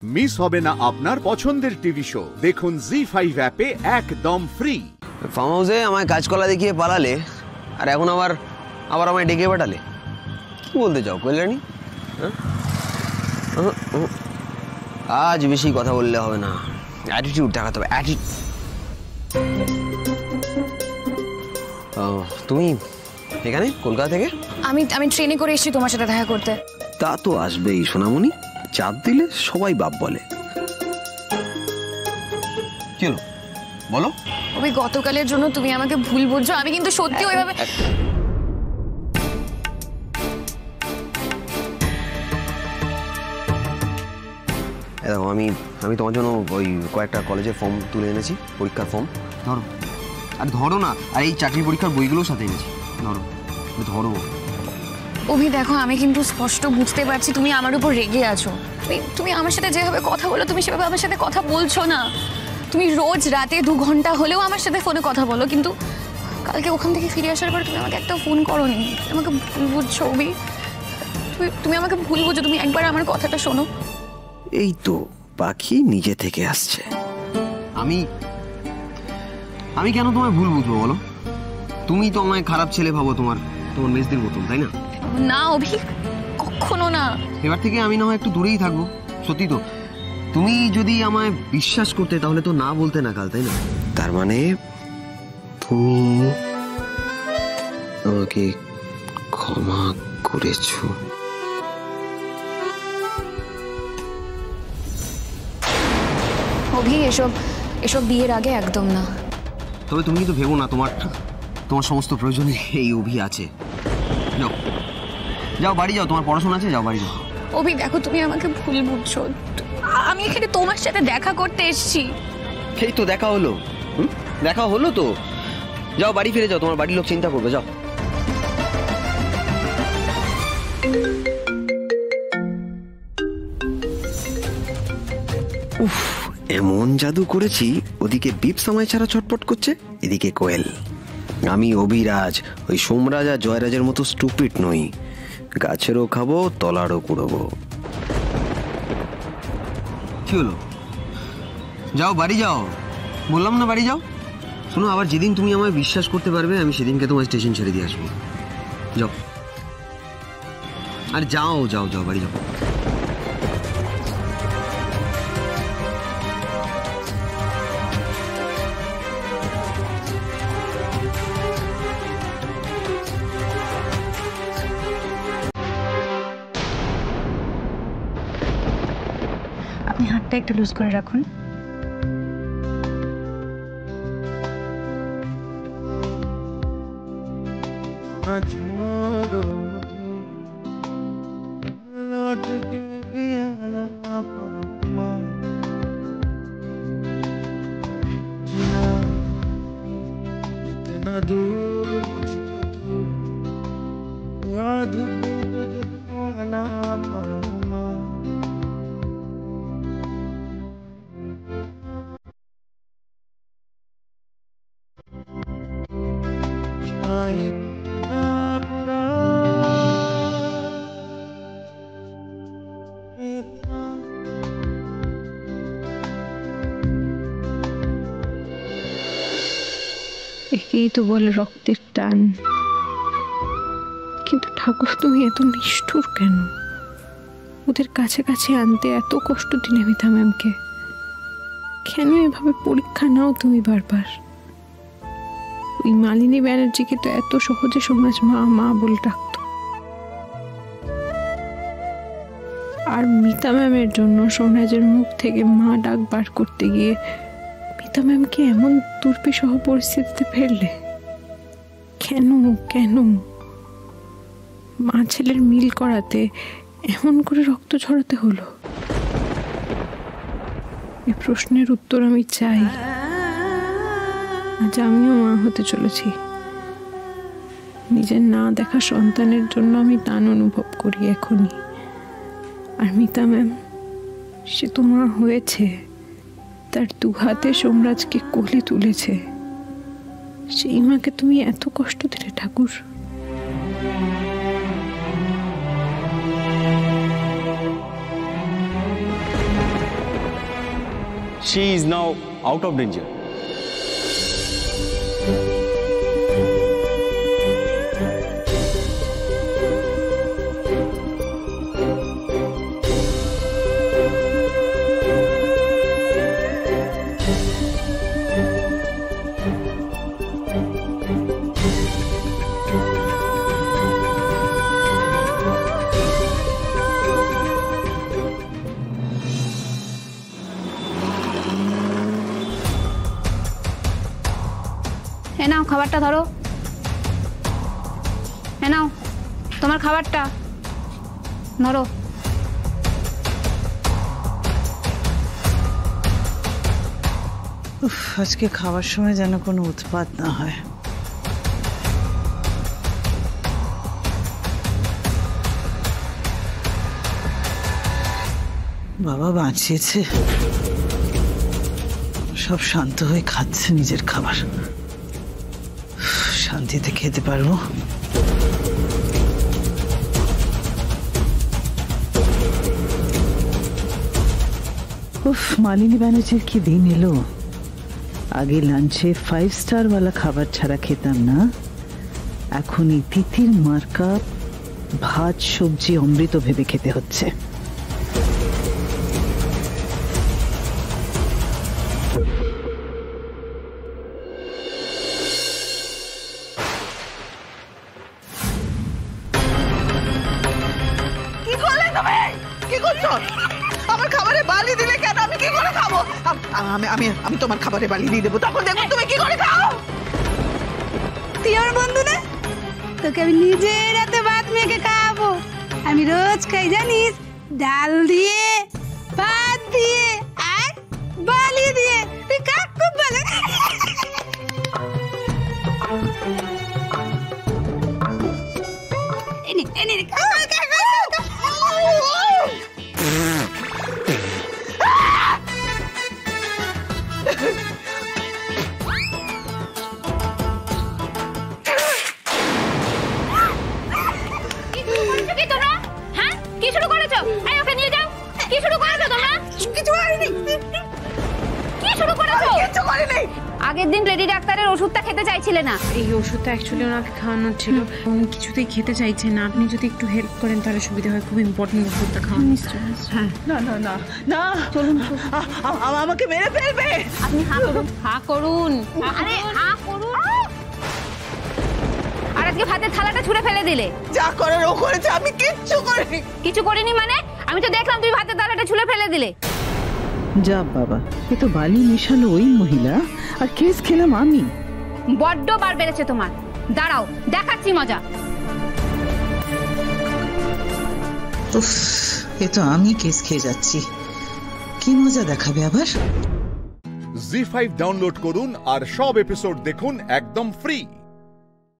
Miss হবে না আপনার পছন্দের টিভি শো। দেখুন জি5 অ্যাপে একদম ফ্রি। ফার্ম হাউসে আমায় কাজকলা দেখিয়ে পালালে, আর এখন আবার আমায় ডেকে পাঠালে। কি বলতে চাও কল্যাণী? আজ বেশি কথা বললে হবে না, অ্যাটিটিউড দেখাতে হবে। তুমি এখানে কলকাতা থেকে? আমি ট্রেনে করে এসেছি তোমার সাথে দেখা করতে। তা তো আসবেই সোনামণি, চাপ দিলে সবাই বাপ বলে। কি হলো বলো? ওই গতকালের জন্য তুমি আমাকে ভুল বুঝছো, আমি কিন্তু সত্যি ওইভাবে। দেখো আমি তোমার জন্য ওই কয়েকটা কলেজের ফর্ম তুলে এনেছি, পরীক্ষার ফর্ম। ধরো, আর ধরো না, আর এই চাকরি পরীক্ষার বইগুলোর সাথে এনেছি। ধরো। অভি দেখো, আমি কিন্তু স্পষ্ট বুঝতে পারছি তুমি আমার উপর রেগে আছো। তুমি আমার সাথে যেভাবে কথা বলো, তুমি সেভাবে আমার সাথে কথা বলছো না। তুমি রোজ রাতে 2 ঘন্টা হলেও আমার সাথে ফোনে কথা বলো, কিন্তু কালকে ওখান থেকে ফিরে আসার পর তুমি আমাকে একটা ফোন করোনি। আমাকে ভুল বুঝছো অভি, তুমি আমাকে ভুল বুঝছো। তুমি একবার আমার কথাটা শোনো। এই তো পাখি নিজে থেকে আসছে। আমি কেন তোমায় ভুল বুঝবো বলো? তুমি তো আমায় খারাপ ছেলে ভাবো, তোমার মেজদির মতন, তাই না? না অভি, কখনো না। এবার থেকে আমি না হয় একটু দূরেই থাকবো। সত্যি তো, তুমি যদি আমায় বিশ্বাস করতে তাহলে তো না বলতে না কাল, তাই না? তার মানে তুমি আমাকে ক্ষমা করেছো? অভি এসব বিয়ের আগে একদম না। তবে তুমি কিন্তু ভেবো না তোমার সমস্ত প্রয়োজনে এই অভি আছে। যাও বাড়ি যাও, তোমার পড়াশোনা আছে, যাও বাড়ি যাও। অভি দেখো, তুমি আমাকে ভুল বুঝছো। আমি এখানে তোমার সাথে দেখা করতে এসেছি। এই তো দেখা হলো তো। যাও বাড়ি ফিরে যাও, তোমার বাড়ির লোক চিন্তা করবে, যাও। উফ, এমন জাদু করেছি, ওদিকে বিপ সময় ছাড়া ছটপট করছে, এদিকে কোয়েল। আমি অভিরাজ, ওই সোমরাজ আর জয়রাজের মতো স্টুপিড নই। গাছেরও খাবো, তলারও কুড়বো। কি হলো? যাও বাড়ি যাও, বললাম না বাড়ি যাও। শোনো, আবার যেদিন তুমি আমায় বিশ্বাস করতে পারবে, আমি সেদিনকে তোমার স্টেশন ছেড়ে দিয়ে আসবো। যাও, আরে যাও বাড়ি যাও। আপনি হাতটা একটু লুজ করে রাখুন। একেই তো বলে রক্তের টান। কিন্তু ঠাকুর, তুমি এত নিষ্ঠুর কেন? ওদের কাছে আনতে এত কষ্ট দিলে মিতা ম্যামকে। কেন এভাবে পরীক্ষা নাও তুমি বারবার? ওই মালিনী ব্যানার্জিকে তো এত সহজে সমাজ মা বলে ডাকত। আর মিতা ম্যামের জন্য সোমরাজের মুখ থেকে মা ডাক বার করতে গিয়ে মিতা ম্যামকে এমন দুর্বিষহ পরিস্থিতিতে ফেললে কেন? মা ছেলের মিল করাতে এমন করে রক্ত ঝরাতে হলো? এই প্রশ্নের উত্তর আমি চাই। আজ আমিও মা হতে চলেছি। নিজের না দেখা সন্তানের জন্য আমি টান অনুভব করি এখনই। আর মিতা ম্যাম, সে তো মা হয়েছে, তার 2 হাতে সোমরাজকে কোলে তুলেছে। সেই মাকে তুমি এত কষ্ট দিলে ঠাকুর। She is now out of danger. এ নাও খাবারটা ধরো, এ নাও তোমার খাবারটা ধরো। আজকে খাওয়ার সময় যেন কোনো উৎপাত না হয়। বাবা বাঁচিয়েছে, সব শান্ত হয়ে খাচ্ছে নিজের খাবার, শান্তিতে খেতে পারবো। উফ, মালিনী ব্যানার্জির কি দিন এলো। আগে লাঞ্চে 5 স্টার ওয়ালা খাবার ছাড়া খেতাম না, এখন এই তিথির মার্কা ভাত সবজি অমৃত ভেবে খেতে হচ্ছে। কি করছো? আমার খাবারে বালি দিলে কেন? আমি কি করে খাবো? আমি তোমার খাবারে বালি দিয়ে দেবো, তখন দেখো তুমি কি করে খাও। তুই আমার বন্ধু না, তোকে আমি নিজের হাতে ভাত মেখে খাওয়াবো। আমি রোজ খাই জানিস, ডাল দিয়ে, ভাত দিয়ে আর বালি দিয়ে। তুই কাক খুব ভালো। এনে এনে আগের দিন লেডি ডাক্তারের ওষুধটা খেতে চাইছিলে না। এই ওষুধটা অ্যাকচুয়ালি ওনাকে খাওয়ানোর ছিল, উনি কিছুতেই খেতে চাইছেন না। আপনি যদি একটু হেল্প করেন তাহলে সুবিধা হয়, খুব ইম্পর্টেন্ট ওষুধটা খাওয়ানো। হ্যাঁ, না না না না, চলুন, আমাকে মেরে ফেলবে। আপনি হা করুন, হা করুন, আরে হা করুন। আর আজকে ভাতের থালাটা ছুঁড়ে ফেলে দিলে। যা করার ও করেছে, আমি কিচ্ছু করিনি। কিছু করিনি মানে? আমি তো দেখলাম তুমি ভাতের থালাটা ছুঁড়ে ফেলে দিলে। যা বাবা, এ তো বালি মিশালো ওই মহিলা, আর কেস খেলাম আমি। বড্ড বার বেড়েছে তোমার। দাঁড়াও, দেখাচ্ছি মজা। উফ, এ তো আমি কেস খেয়ে যাচ্ছি। কি মজা দেখাবে আবার? জি5 ডাউনলোড করুন আর সব এপিসোড দেখুন একদম ফ্রি।